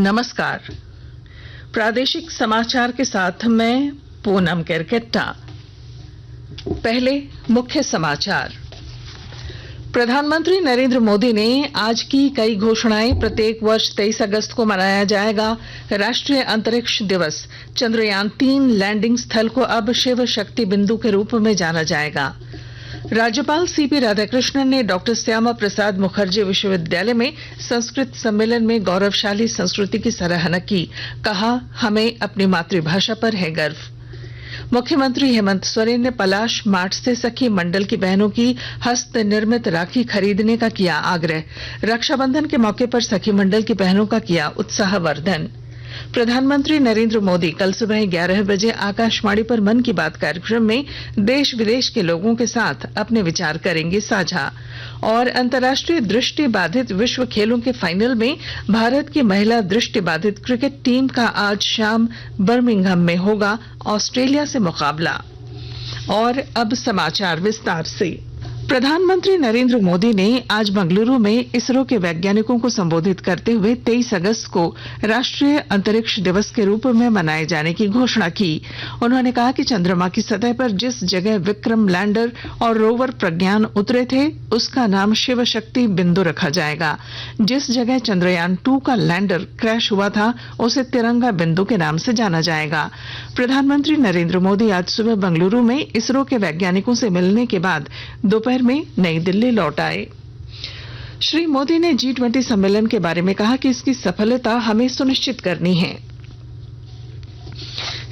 नमस्कार। प्रादेशिक समाचार के साथ मैं पूनम केरकेट्टा। पहले मुख्य समाचार। प्रधानमंत्री नरेंद्र मोदी ने आज की कई घोषणाएं। प्रत्येक वर्ष 23 अगस्त को मनाया जाएगा राष्ट्रीय अंतरिक्ष दिवस। चंद्रयान 3 लैंडिंग स्थल को अब शिव शक्ति बिंदु के रूप में जाना जाएगा। राज्यपाल सीपी राधाकृष्णन ने डॉक्टर श्यामा प्रसाद मुखर्जी विश्वविद्यालय में संस्कृत सम्मेलन में गौरवशाली संस्कृति की सराहना की। कहा, हमें अपनी मातृभाषा पर है गर्व। मुख्यमंत्री हेमंत सोरेन ने पलाश मार्ट से सखी मंडल की बहनों की हस्त निर्मित राखी खरीदने का किया आग्रह। रक्षाबंधन के मौके पर सखी मंडल की बहनों का किया उत्साहवर्धन। प्रधानमंत्री नरेंद्र मोदी कल सुबह 11 बजे आकाशवाणी पर मन की बात कार्यक्रम में देश विदेश के लोगों के साथ अपने विचार करेंगे साझा। और अंतर्राष्ट्रीय दृष्टि बाधित विश्व खेलों के फाइनल में भारत की महिला दृष्टि बाधित क्रिकेट टीम का आज शाम बर्मिंघम में होगा ऑस्ट्रेलिया से मुकाबला। और अब समाचार विस्तार से। प्रधानमंत्री नरेंद्र मोदी ने आज बेंगलुरु में इसरो के वैज्ञानिकों को संबोधित करते हुए 23 अगस्त को राष्ट्रीय अंतरिक्ष दिवस के रूप में मनाए जाने की घोषणा की। उन्होंने कहा कि चंद्रमा की सतह पर जिस जगह विक्रम लैंडर और रोवर प्रज्ञान उतरे थे उसका नाम शिव शक्ति बिंदु रखा जाएगा। जिस जगह चंद्रयान 2 का लैंडर क्रैश हुआ था उसे तिरंगा बिंदु के नाम से जाना जाएगा। प्रधानमंत्री नरेंद्र मोदी आज सुबह बेंगलुरु में इसरो के वैज्ञानिकों से मिलने के बाद दोपहर में नई दिल्ली लौट आए। श्री मोदी ने G20 सम्मेलन के बारे में कहा कि इसकी सफलता हमें सुनिश्चित करनी है।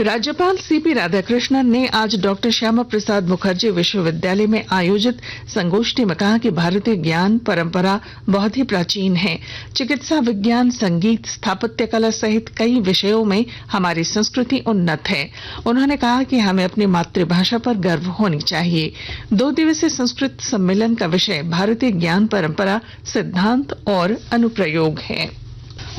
राज्यपाल सीपी राधाकृष्णन ने आज डॉक्टर श्यामा प्रसाद मुखर्जी विश्वविद्यालय में आयोजित संगोष्ठी में कहा कि भारतीय ज्ञान परंपरा बहुत ही प्राचीन है। चिकित्सा विज्ञान, संगीत, स्थापत्य कला सहित कई विषयों में हमारी संस्कृति उन्नत है। उन्होंने कहा कि हमें अपनी मातृभाषा पर गर्व होनी चाहिए। 2 दिवसीय संस्कृत सम्मेलन का विषय भारतीय ज्ञान परंपरा, सिद्धांत और अनुप्रयोग है।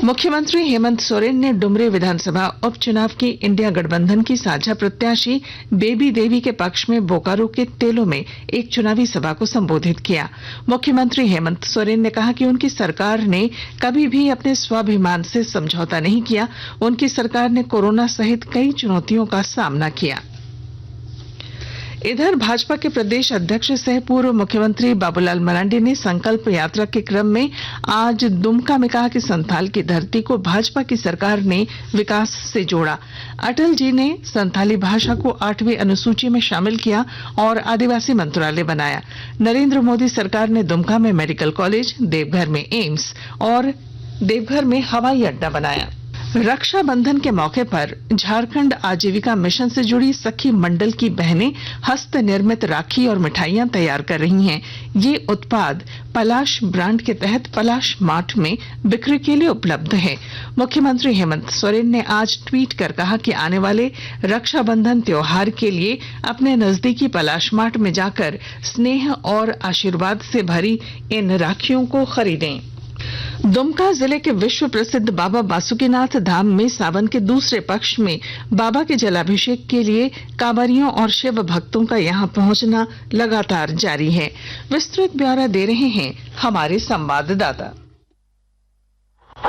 मुख्यमंत्री हेमंत सोरेन ने डुमरी विधानसभा उपचुनाव की इंडिया गठबंधन की साझा प्रत्याशी बेबी देवी के पक्ष में बोकारो के तेलो में एक चुनावी सभा को संबोधित किया। मुख्यमंत्री हेमंत सोरेन ने कहा कि उनकी सरकार ने कभी भी अपने स्वाभिमान से समझौता नहीं किया। उनकी सरकार ने कोरोना सहित कई चुनौतियों का सामना किया। इधर भाजपा के प्रदेश अध्यक्ष सह पूर्व मुख्यमंत्री बाबूलाल मरांडी ने संकल्प यात्रा के क्रम में आज दुमका में कहा कि संथाल की धरती को भाजपा की सरकार ने विकास से जोड़ा। अटल जी ने संथाली भाषा को 8वीं अनुसूची में शामिल किया और आदिवासी मंत्रालय बनाया। नरेंद्र मोदी सरकार ने दुमका में मेडिकल कॉलेज, देवघर में एम्स और देवघर में हवाई अड्डा बनाया। रक्षाबंधन के मौके पर झारखंड आजीविका मिशन से जुड़ी सखी मंडल की बहनें हस्त निर्मित राखी और मिठाइयां तैयार कर रही हैं। ये उत्पाद पलाश ब्रांड के तहत पलाश मार्ट में बिक्री के लिए उपलब्ध है। मुख्यमंत्री हेमंत सोरेन ने आज ट्वीट कर कहा कि आने वाले रक्षाबंधन त्योहार के लिए अपने नजदीकी पलाश मार्ट में जाकर स्नेह और आशीर्वाद से भरी इन राखियों को खरीदें। दुमका जिले के विश्व प्रसिद्ध बाबा बासुकीनाथ धाम में सावन के दूसरे पक्ष में बाबा के जलाभिषेक के लिए कांवरियों और शिव भक्तों का यहां पहुंचना लगातार जारी है। विस्तृत ब्यौरा दे रहे हैं हमारे संवाददाता।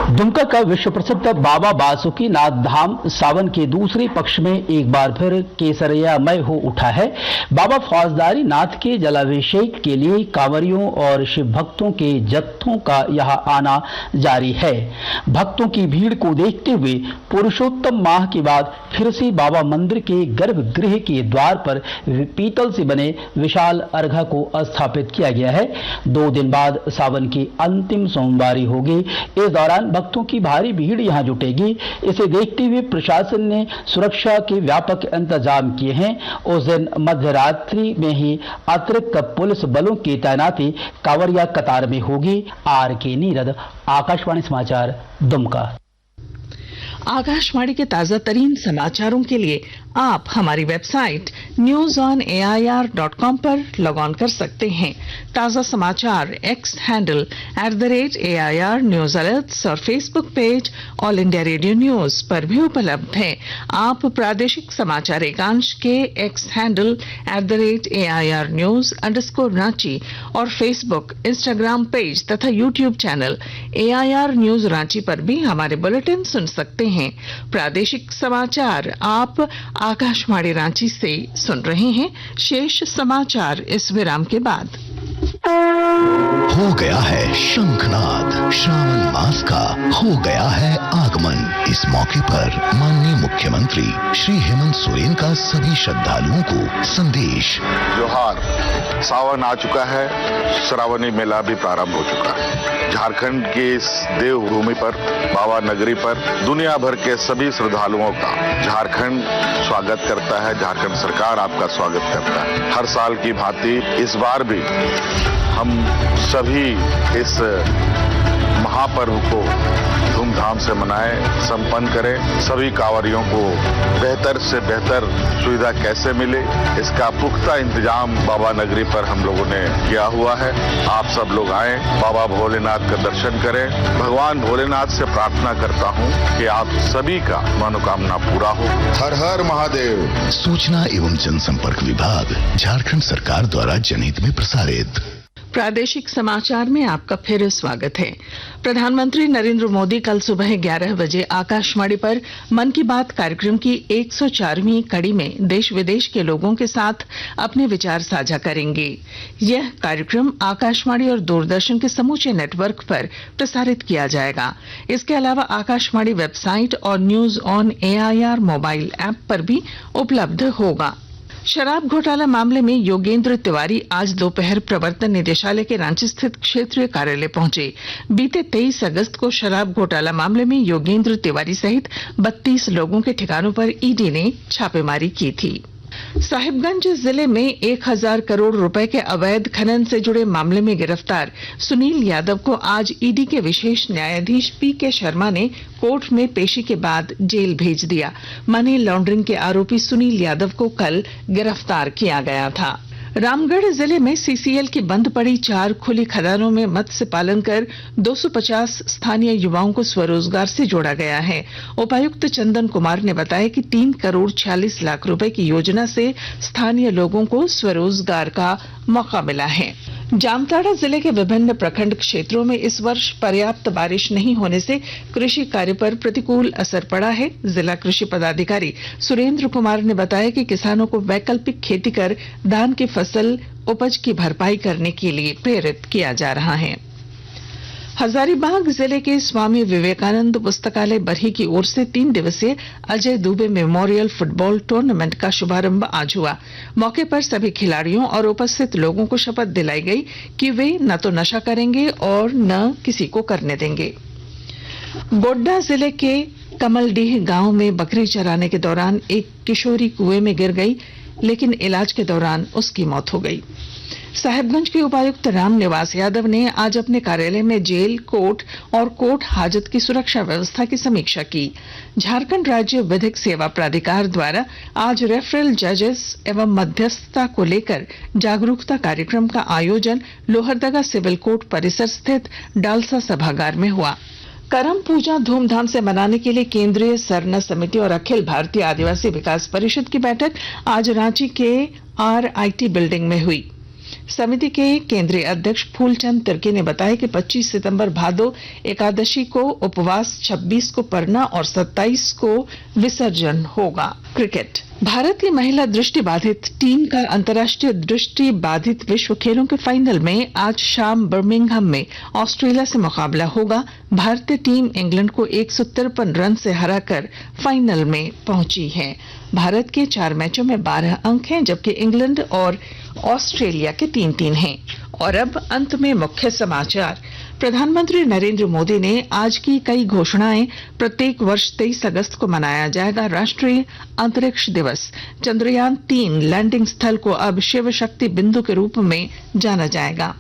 दुमका का विश्व प्रसिद्ध बाबा बासुकीनाथ धाम सावन के दूसरे पक्ष में एक बार फिर केसरियामय हो उठा है। बाबा फौजदारी नाथ के जलाभिषेक के लिए कांवरियों और शिव भक्तों के जत्थों का यहां आना जारी है। भक्तों की भीड़ को देखते हुए पुरुषोत्तम माह के बाद फिर से बाबा मंदिर के गर्भगृह के द्वार पर पीतल से बने विशाल अर्घा को स्थापित किया गया है। 2 दिन बाद सावन की अंतिम सोमवारी होगी। इस दौरान भक्तों की भारी भीड़ यहां जुटेगी। इसे देखते हुए प्रशासन ने सुरक्षा के व्यापक इंतजाम किए हैं। उस दिन मध्यरात्रि में ही अतिरिक्त पुलिस बलों की तैनाती कांवरिया कतार में होगी। आर.के. नीरद, आकाशवाणी समाचार, दुमका। आकाशवाणी के ताजा तरीन समाचारों के लिए आप हमारी वेबसाइट newsonair.com पर लॉग ऑन कर सकते हैं। ताजा समाचार X handle @AIR news alerts और Facebook page All India Radio news पर भी उपलब्ध है। आप प्रादेशिक समाचार एकांश के एक्स हैंडल @AIR न्यूज_रांची और फेसबुक, इंस्टाग्राम पेज तथा YouTube channel AIR news Ranchi पर भी हमारे बुलेटिन सुन सकते हैं। प्रादेशिक समाचार आप आकाशवाणी रांची से सुन रहे हैं। शेष समाचार इस विराम के बाद। हो गया है शंखनाद, श्रावण मास का हो गया है आगमन। इस मौके पर माननीय मुख्यमंत्री श्री हेमंत सोरेन का सभी श्रद्धालुओं को संदेश। जोहार, सावन आ चुका है, श्रावणी मेला भी प्रारंभ हो चुका है। झारखंड के इस देवभूमि पर, बाबा नगरी पर दुनिया भर के सभी श्रद्धालुओं का झारखंड स्वागत करता है। झारखंड सरकार आपका स्वागत करता है। हर साल की भांति इस बार भी हम सभी इस महापर्व को धूमधाम से मनाएं, संपन्न करें। सभी कांवरियों को बेहतर से बेहतर सुविधा कैसे मिले, इसका पुख्ता इंतजाम बाबा नगरी पर हम लोगों ने किया हुआ है। आप सब लोग आएं, बाबा भोलेनाथ का दर्शन करें। भगवान भोलेनाथ से प्रार्थना करता हूं कि आप सभी का मनोकामना पूरा हो। हर हर महादेव। सूचना एवं जनसंपर्क विभाग, झारखंड सरकार द्वारा जनहित में प्रसारित। प्रादेशिक समाचार में आपका फिर स्वागत है। प्रधानमंत्री नरेंद्र मोदी कल सुबह 11 बजे आकाशवाणी पर मन की बात कार्यक्रम की 104वीं कड़ी में देश विदेश के लोगों के साथ अपने विचार साझा करेंगे। यह कार्यक्रम आकाशवाणी और दूरदर्शन के समूचे नेटवर्क पर प्रसारित किया जाएगा। इसके अलावा आकाशवाणी वेबसाइट और news on AIR mobile app पर भी उपलब्ध होगा। शराब घोटाला मामले में योगेंद्र तिवारी आज दोपहर प्रवर्तन निदेशालय के रांची स्थित क्षेत्रीय कार्यालय पहुंचे। बीते 23 अगस्त को शराब घोटाला मामले में योगेंद्र तिवारी सहित 32 लोगों के ठिकानों पर ईडी ने छापेमारी की थी। साहिबगंज जिले में 1000 करोड़ रुपए के अवैध खनन से जुड़े मामले में गिरफ्तार सुनील यादव को आज ईडी के विशेष न्यायाधीश PK शर्मा ने कोर्ट में पेशी के बाद जेल भेज दिया। मनी लॉन्ड्रिंग के आरोपी सुनील यादव को कल गिरफ्तार किया गया था। रामगढ़ जिले में CCL की बंद पड़ी 4 खुली खदानों में मत्स्य पालन कर 250 स्थानीय युवाओं को स्वरोजगार से जोड़ा गया है। उपायुक्त चंदन कुमार ने बताया कि 3 करोड़ 46 लाख रुपए की योजना से स्थानीय लोगों को स्वरोजगार का मौका मिला है। जामताड़ा जिले के विभिन्न प्रखंड क्षेत्रों में इस वर्ष पर्याप्त बारिश नहीं होने से कृषि कार्य पर प्रतिकूल असर पड़ा है। जिला कृषि पदाधिकारी सुरेंद्र कुमार ने बताया कि किसानों को वैकल्पिक खेती कर धान की फसल उपज की भरपाई करने के लिए प्रेरित किया जा रहा है। हजारीबाग जिले के स्वामी विवेकानंद पुस्तकालय बरही की ओर से 3 दिवसीय Ajay Dubey memorial football tournament का शुभारंभ आज हुआ। मौके पर सभी खिलाड़ियों और उपस्थित लोगों को शपथ दिलाई गई कि वे न तो नशा करेंगे और न किसी को करने देंगे। गोड्डा जिले के कमलडीह गांव में बकरी चराने के दौरान एक किशोरी कुएं में गिर गई, लेकिन इलाज के दौरान उसकी मौत हो गई। साहिबगंज के उपायुक्त रामनिवास यादव ने आज अपने कार्यालय में जेल, कोर्ट और कोर्ट हाजत की सुरक्षा व्यवस्था की समीक्षा की। झारखंड राज्य विधिक सेवा प्राधिकार द्वारा आज रेफरल जजेस एवं मध्यस्थता को लेकर जागरूकता कार्यक्रम का आयोजन लोहरदगा सिविल कोर्ट परिसर स्थित डालसा सभागार में हुआ। करम पूजा धूमधाम से मनाने के लिए केंद्रीय सरना समिति और अखिल भारतीय आदिवासी विकास परिषद की बैठक आज रांची के RIT बिल्डिंग में हुई। समिति के केंद्रीय अध्यक्ष फूलचंद तिर्की ने बताया कि 25 सितंबर भादो एकादशी को उपवास, 26 को परना और 27 को विसर्जन होगा। क्रिकेट, भारत की महिला दृष्टि बाधित टीम का अंतर्राष्ट्रीय दृष्टि बाधित विश्व खेलों के फाइनल में आज शाम बर्मिंघम में ऑस्ट्रेलिया से मुकाबला होगा। भारतीय टीम इंग्लैंड को 153 रन से हराकर फाइनल में पहुंची है। भारत के 4 मैचों में 12 अंक हैं, जबकि इंग्लैंड और ऑस्ट्रेलिया के 3-3 हैं। और अब अंत में मुख्य समाचार। प्रधानमंत्री नरेंद्र मोदी ने आज की कई घोषणाएं। प्रत्येक वर्ष 23 अगस्त को मनाया जाएगा राष्ट्रीय अंतरिक्ष दिवस। चंद्रयान 3 लैंडिंग स्थल को अब शिव शक्ति बिंदु के रूप में जाना जाएगा।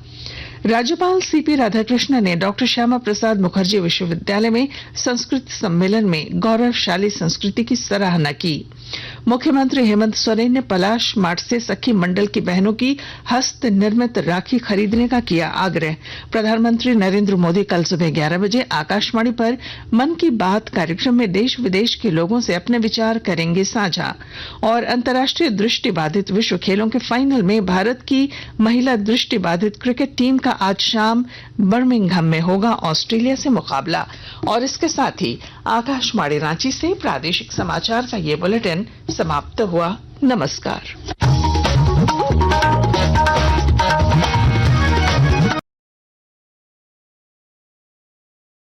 राज्यपाल सीपी राधाकृष्णन ने डॉक्टर श्यामा प्रसाद मुखर्जी विश्वविद्यालय में संस्कृत सम्मेलन में गौरवशाली संस्कृति की सराहना की। मुख्यमंत्री हेमंत सोरेन ने पलाश मार्ट से सखी मंडल की बहनों की हस्त निर्मित राखी खरीदने का किया आग्रह। प्रधानमंत्री नरेंद्र मोदी कल सुबह 11 बजे आकाशवाणी पर मन की बात कार्यक्रम में देश विदेश के लोगों से अपने विचार करेंगे साझा। और अंतर्राष्ट्रीय दृष्टिबाधित विश्व खेलों के फाइनल में भारत की महिला दृष्टिबाधित क्रिकेट टीम का आज शाम बर्मिंघम में होगा ऑस्ट्रेलिया से मुकाबला। और इसके साथ ही आकाशवाणी रांची से प्रादेशिक समाचार का ये बुलेटिन समाप्त हुआ। नमस्कार।